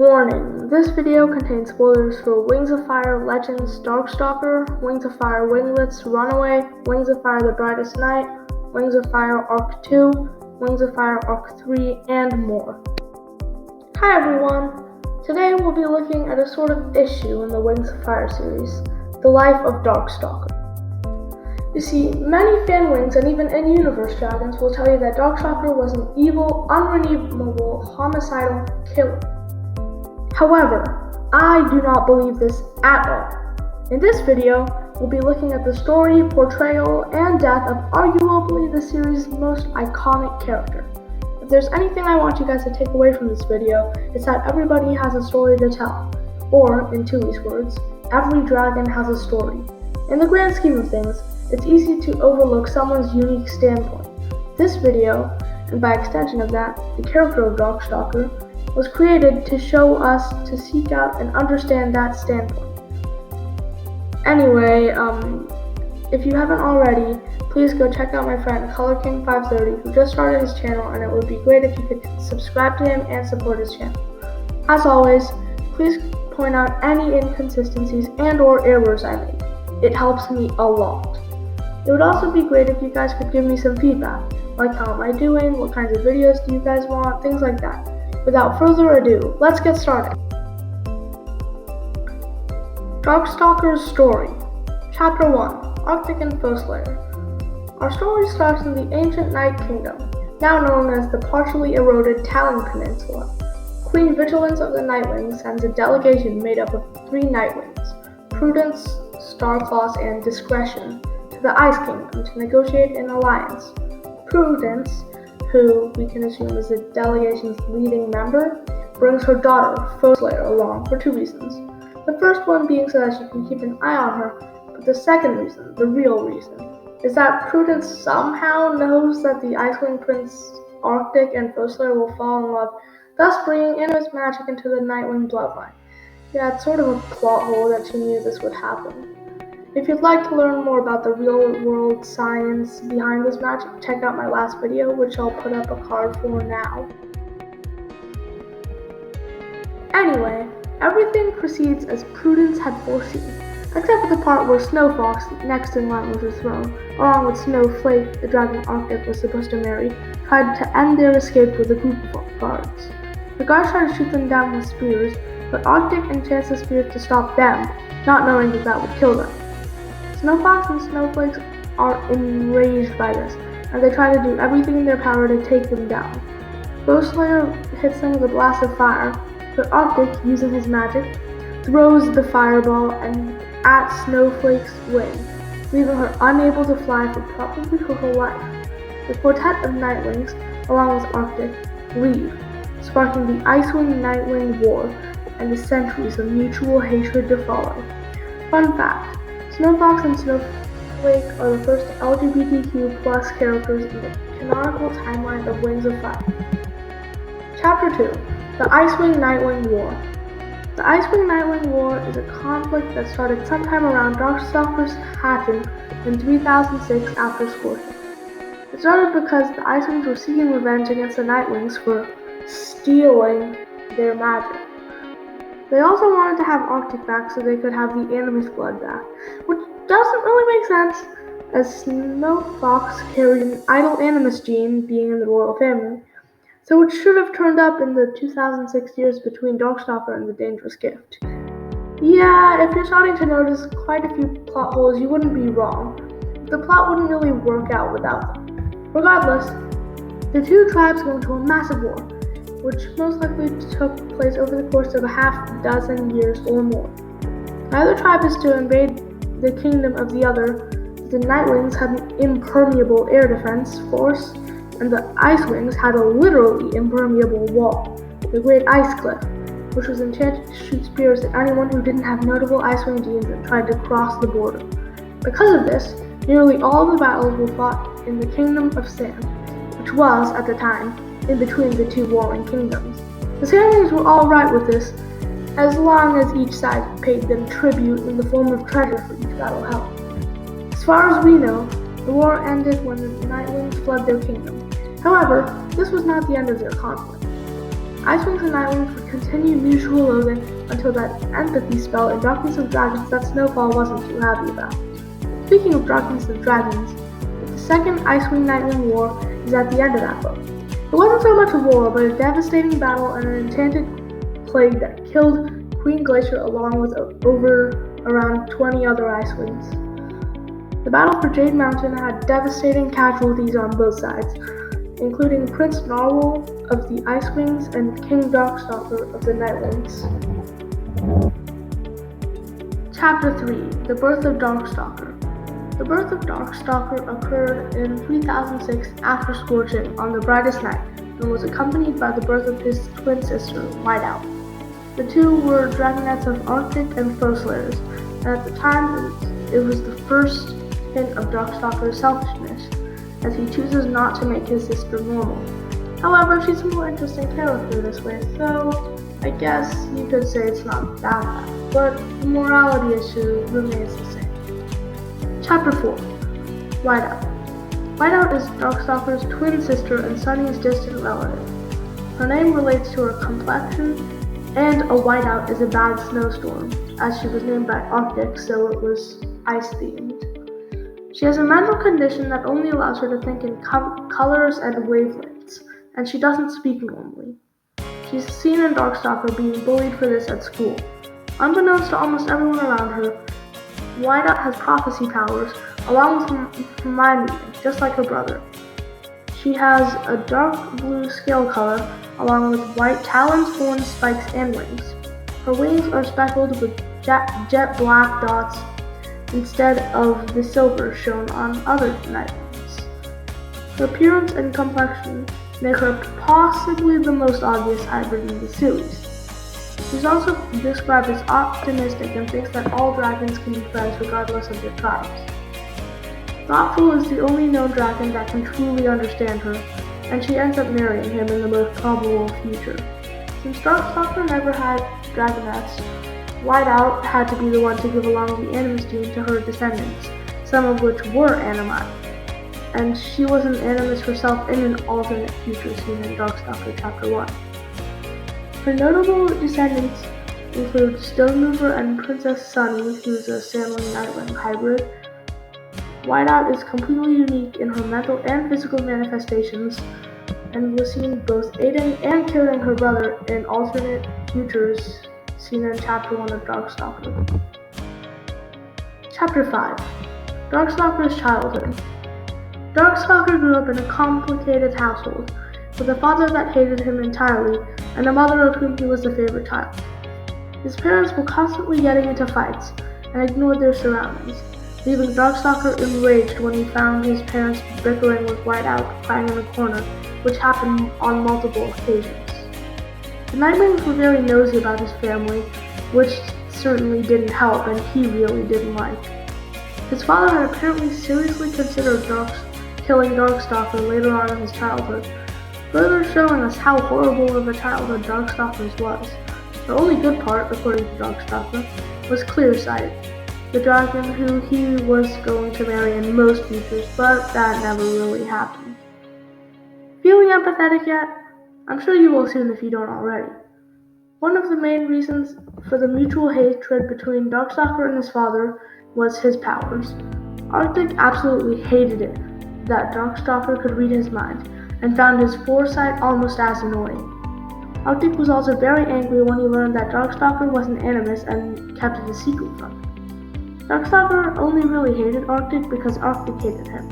Warning, this video contains spoilers for Wings of Fire Legends Darkstalker, Wings of Fire Winglets Runaway, Wings of Fire The Brightest Night, Wings of Fire Arc 2, Wings of Fire Arc 3, and more. Hi everyone! Today we'll be looking at a sort of issue in the Wings of Fire series, the life of Darkstalker. You see, many fan wings and even in-universe dragons will tell you that Darkstalker was an evil, unredeemable, homicidal killer. However, I do not believe this at all. In this video, we'll be looking at the story, portrayal, and death of arguably the series' most iconic character. If there's anything I want you guys to take away from this video, it's that everybody has a story to tell. Or, in Tui's words, every dragon has a story. In the grand scheme of things, it's easy to overlook someone's unique standpoint. This video, and by extension of that, the character of Darkstalker, was created to show us to seek out and understand that standpoint. Anyway, if you haven't already, please go check out my friend ColorKing530 who just started his channel, and it would be great if you could subscribe to him and support his channel. As always, please point out any inconsistencies and or errors I make. It helps me a lot. It would also be great if you guys could give me some feedback, like how am I doing, what kinds of videos do you guys want, things like that. Without further ado, let's get started. Darkstalker's story. Chapter 1, Arctic and Foeslayer. Our story starts in the ancient Night Kingdom, now known as the partially eroded Talon Peninsula. Queen Vigilance of the Nightwings sends a delegation made up of 3 Nightwings, Prudence, Starclaws, and Discretion, to the Ice Kingdom to negotiate an alliance. Prudence, who we can assume is the delegation's leading member, brings her daughter, Foeslayer, along for 2 reasons. The first one being so that she can keep an eye on her, but the second reason, the real reason, is that Prudence somehow knows that the Icewing Prince Arctic and Foeslayer will fall in love, thus bringing Animus magic into the Nightwing bloodline. Yeah, it's sort of a plot hole that she knew this would happen. If you'd like to learn more about the real-world science behind this magic, check out my last video, which I'll put up a card for now. Anyway, everything proceeds as Prudence had foreseen, except for the part where Snowfox, next in line with the throne, along with Snowflake, the dragon Arctic was supposed to marry, tried to end their escape with a group of guards. The guards tried to shoot them down with spears, but Arctic enchants the spears to stop them, not knowing that would kill them. Snowfox and Snowflakes are enraged by this, and they try to do everything in their power to take them down. Foeslayer hits them with a blast of fire, but Arctic, using his magic, throws the fireball at Snowflake's wing, leaving her unable to fly for probably her whole life. The quartet of Nightwings, along with Arctic, leave, sparking the Icewing Nightwing War and the centuries of mutual hatred to follow. Fun fact: Snowfox and Snowflake are the first LGBTQ+ characters in the canonical timeline of Wings of Fire. Chapter 2, The Icewing Nightwing War. The Icewing Nightwing War is a conflict that started sometime around Darkstalker's hatching in 3006 after Scorching. It started because the Icewings were seeking revenge against the Nightwings for stealing their magic. They also wanted to have Arctic back so they could have the Animus blood back, which doesn't really make sense, as Snowfox carried an idle Animus gene, being in the royal family, so it should have turned up in the 2006 years between Darkstalker and the Dangerous Gift. Yeah, if you're starting to notice quite a few plot holes, you wouldn't be wrong. The plot wouldn't really work out without them. Regardless, the 2 tribes go into a massive war, which most likely took place over the course of a half dozen years or more. Neither tribe is to invade the kingdom of the other. The Nightwings had an impermeable air defense force, and the Icewings had a literally impermeable wall, the Great Ice Cliff, which was enchanted to shoot spears at anyone who didn't have notable Icewing genes and tried to cross the border. Because of this, nearly all of the battles were fought in the Kingdom of Sand, which was, at the time, in between the 2 warring kingdoms. The Sandwings were alright with this, as long as each side paid them tribute in the form of treasure for each battle held. As far as we know, the war ended when the Nightwings fled their kingdom. However, this was not the end of their conflict. Icewings and Nightwings would continue mutual loathing until that empathy spell in Darkness of Dragons that Snowfall wasn't too happy about. Speaking of Darkness of Dragons, the second Icewing Nightwing War is at the end of that book. It wasn't so much a war, but a devastating battle and an enchanted plague that killed Queen Glacier along with around 20 other Icewings. The battle for Jade Mountain had devastating casualties on both sides, including Prince Narwhal of the Icewings and King Darkstalker of the Nightwings. Chapter 3: The Birth of Darkstalker. The birth of Darkstalker occurred in 3006 after Scorching on the brightest night and was accompanied by the birth of his twin sister, Whiteout. The two were dragonets of Arctic and Slayers, and at the time it was the first hint of Darkstalker's selfishness, as he chooses not to make his sister normal. However, she's a more interesting character this way, so I guess you could say it's not that bad, but the morality issue remains the same. Chapter 4: Whiteout. Whiteout is Darkstalker's twin sister and Sunny's distant relative. Her name relates to her complexion, and a whiteout is a bad snowstorm, as she was named by Arctic, so it was ice-themed. She has a mental condition that only allows her to think in colors and wavelengths, and she doesn't speak normally. She's seen in Darkstalker being bullied for this at school. Unbeknownst to almost everyone around her, Whiteout has prophecy powers, along with Hermione, just like her brother. She has a dark blue scale color, along with white talons, horns, spikes, and wings. Her wings are speckled with jet black dots instead of the silver shown on other Nightwings. Her appearance and complexion make her possibly the most obvious hybrid in the series. She's also described as optimistic and thinks that all dragons can be friends regardless of their tribes. Thoughtful is the only known dragon that can truly understand her, and she ends up marrying him in the most probable future. Since Darkstalker never had dragonets, Whiteout had to be the one to give along the Animus gene to her descendants, some of which were Animite, and she was an Animus herself in an alternate future seen in Darkstalker Chapter 1. Her notable descendants include Stonemover and Princess Sunny, who's a Sandling Nightwing hybrid. Whiteout is completely unique in her mental and physical manifestations, and was seen both aiding and killing her brother in alternate futures seen in Chapter 1 of Darkstalker. Chapter 5: Darkstalker's Childhood. Darkstalker grew up in a complicated household, with a father that hated him entirely, and a mother of whom he was the favorite child. His parents were constantly getting into fights, and ignored their surroundings, leaving Darkstalker enraged when he found his parents bickering with Whiteout crying in a corner, which happened on multiple occasions. The Nightwings were very nosy about his family, which certainly didn't help, and he really didn't like. His father had apparently seriously considered killing Darkstalker later on in his childhood, further showing us how horrible of a childhood Darkstalker's was. The only good part, according to Darkstalker, was Clearsight, the dragon who he was going to marry in most futures, but that never really happened. Feeling empathetic yet? I'm sure you will soon if you don't already. One of the main reasons for the mutual hatred between Darkstalker and his father was his powers. Arctic absolutely hated it that Darkstalker could read his mind, and found his foresight almost as annoying. Arctic was also very angry when he learned that Darkstalker was an Animus and kept it a secret from him. Darkstalker only really hated Arctic because Arctic hated him.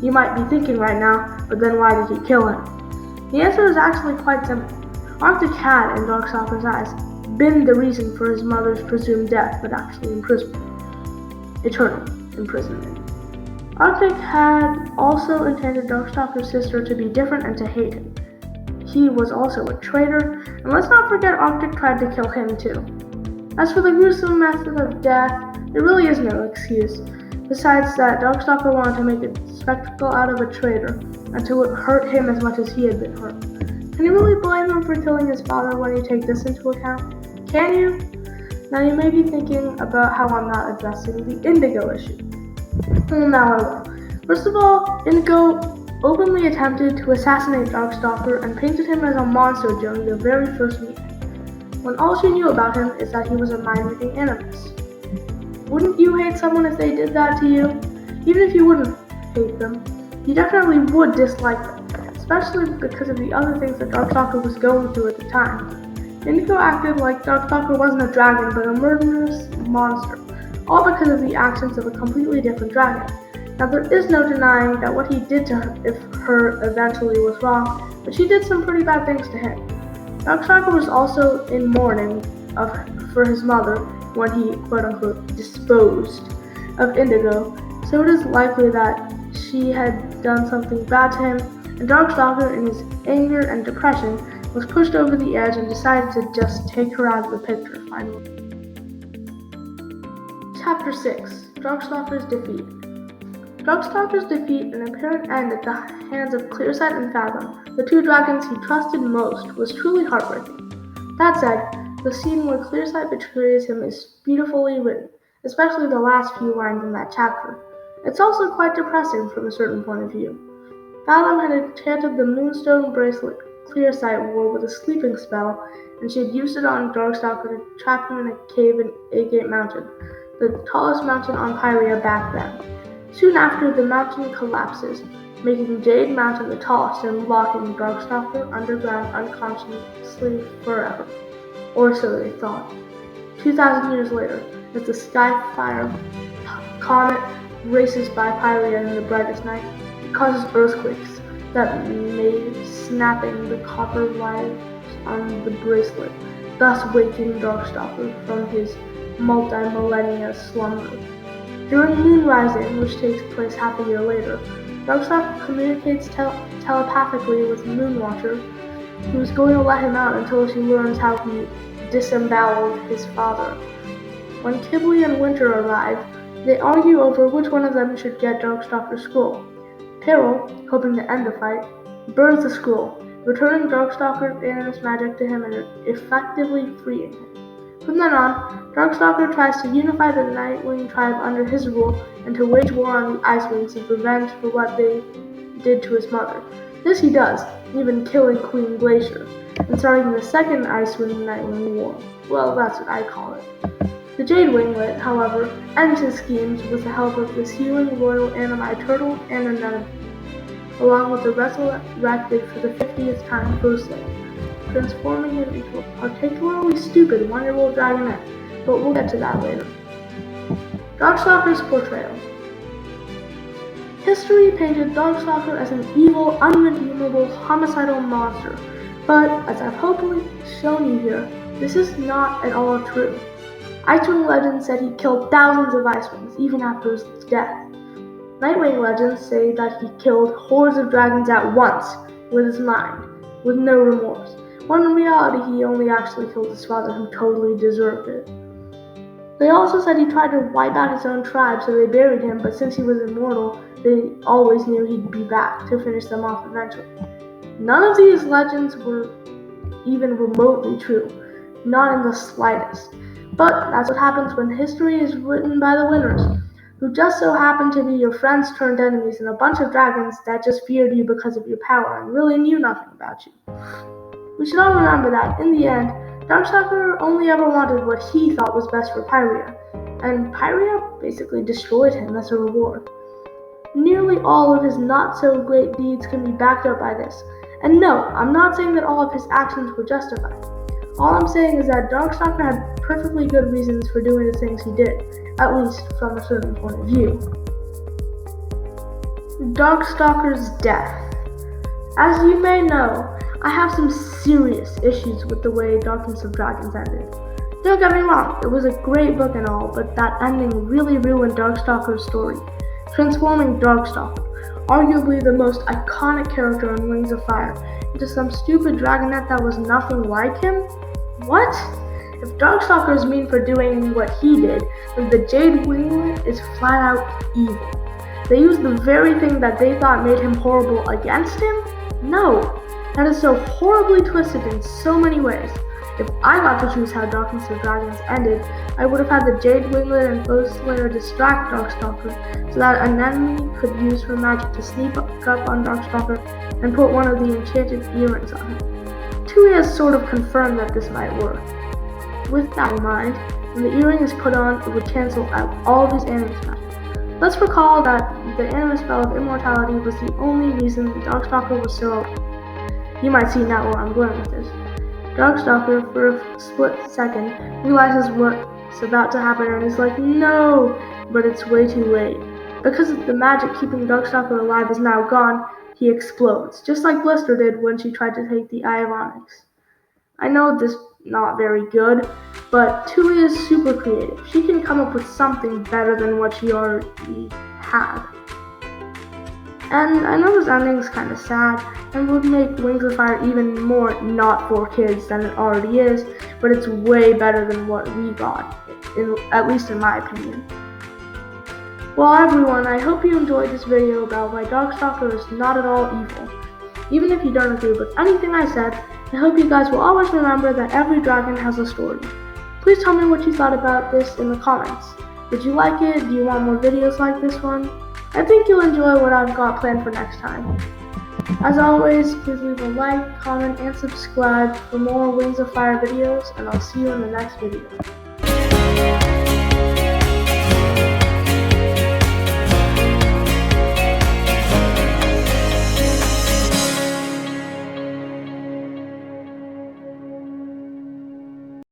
You might be thinking right now, but then why did he kill him? The answer is actually quite simple. Arctic had, in Darkstalker's eyes, been the reason for his mother's presumed death, but actually imprisonment. Eternal imprisonment. Arctic had also intended Darkstalker's sister to be different and to hate him. He was also a traitor, and let's not forget Arctic tried to kill him too. As for the gruesome method of death, there really is no excuse, besides that Darkstalker wanted to make a spectacle out of a traitor, until it hurt him as much as he had been hurt. Can you really blame him for killing his father when you take this into account? Can you? Now you may be thinking about how I'm not addressing the Indigo issue. Well, now I will. First of all, Indigo openly attempted to assassinate Darkstalker and painted him as a monster during their very first meeting, when all she knew about him is that he was a mind-reading animus. Wouldn't you hate someone if they did that to you? Even if you wouldn't hate them, you definitely would dislike them, especially because of the other things that Darkstalker was going through at the time. Indigo acted like Darkstalker wasn't a dragon but a murderous monster, all because of the actions of a completely different dragon. Now there is no denying that what he did to her eventually was wrong, but she did some pretty bad things to him. Darkstalker was also in mourning for his mother when he quote-unquote disposed of Indigo, so it is likely that she had done something bad to him, and Darkstalker, in his anger and depression, was pushed over the edge and decided to just take her out of the picture finally. Chapter 6: Darkstalker's Defeat. Darkstalker's defeat and apparent end at the hands of Clearsight and Fathom, the two dragons he trusted most, was truly heartbreaking. That said, the scene where Clearsight betrays him is beautifully written, especially the last few lines in that chapter. It's also quite depressing from a certain point of view. Fathom had enchanted the Moonstone bracelet Clearsight wore with a sleeping spell, and she had used it on Darkstalker to trap him in a cave in Agate Mountain, the tallest mountain on Pyria back then. Soon after, the mountain collapses, making Jade Mountain the tallest and locking Darkstalker underground unconsciously forever. Or so they thought. 2,000 years later, as the Skyfire comet races by Pyria in the brightest night, it causes earthquakes that made snapping the copper wires on the bracelet, thus waking Darkstalker from his multi-millennia slumber. During Moon Rising, which takes place half a year later, Darkstalker communicates telepathically with Moonwatcher, who is going to let him out until she learns how he disemboweled his father. When Kibley and Winter arrive, they argue over which one of them should get Darkstalker's scroll. Peril, hoping to end the fight, burns the scroll, returning Darkstalker's animus magic to him and effectively freeing him. From then on, Darkstalker tries to unify the Nightwing tribe under his rule and to wage war on the Icewings in revenge for what they did to his mother. This he does, even killing Queen Glacier, and starting the second Icewing-Nightwing war. Well, that's what I call it. The Jade Winglet, however, ends his schemes with the help of this healing royal animi turtle and Anemone, along with the resurrected for the 50th time Fosei, transforming him into a particularly stupid one-year-old dragonette, but we'll get to that later. Darkstalker's portrayal. History painted Darkstalker as an evil, unredeemable, homicidal monster, but as I've hopefully shown you here, this is not at all true. Icewing legends said he killed thousands of Icewings, even after his death. Nightwing legends say that he killed hordes of dragons at once, with his mind, with no remorse, when in reality he only actually killed his father, who totally deserved it. They also said he tried to wipe out his own tribe, so they buried him, but since he was immortal, they always knew he'd be back to finish them off eventually. None of these legends were even remotely true, not in the slightest. But that's what happens when history is written by the winners, who just so happen to be your friends turned enemies and a bunch of dragons that just feared you because of your power and really knew nothing about you. We should all remember that, in the end, Darkstalker only ever wanted what he thought was best for Pyria, and Pyria basically destroyed him as a reward. Nearly all of his not-so-great deeds can be backed up by this, and no, I'm not saying that all of his actions were justified. All I'm saying is that Darkstalker had perfectly good reasons for doing the things he did, at least from a certain point of view. Darkstalker's death. As you may know, I have some serious issues with the way Darkness of Dragons ended. Don't get me wrong, it was a great book and all, but that ending really ruined Darkstalker's story, transforming Darkstalker, arguably the most iconic character in Wings of Fire, into some stupid dragonette that was nothing like him? What? If Darkstalker is mean for doing what he did, then the Jade Winglet is flat out evil. They used the very thing that they thought made him horrible against him? No, that is so horribly twisted in so many ways. If I got to choose how Darkness of Dragons ended, I would have had the Jade Winglet and Ghost Slayer distract Darkstalker so that an enemy could use her magic to sneak up on Darkstalker and put one of the enchanted earrings on her. Tui has sort of confirmed that this might work. With that in mind, when the earring is put on, it would cancel out all of his Animus magic. Let's recall that the Animus spell of immortality was the only reason Darkstalker was still alive. You might see now where I'm going with this. Darkstalker, for a split second, realizes what's about to happen and is like, no! But it's way too late. Because the magic keeping Darkstalker alive is now gone, he explodes, just like Blister did when she tried to take the Eye of Onyx. I know this is not very good, but Tui is super creative. She can come up with something better than what she already had. And I know this ending is kind of sad and would make Wings of Fire even more not for kids than it already is, but it's way better than what we got, at least in my opinion. Well everyone, I hope you enjoyed this video about why Darkstalker is not at all evil. Even if you don't agree with anything I said, I hope you guys will always remember that every dragon has a story. Please tell me what you thought about this in the comments. Did you like it? Do you want more videos like this one? I think you'll enjoy what I've got planned for next time. As always, please leave a like, comment, and subscribe for more Wings of Fire videos, and I'll see you in the next video.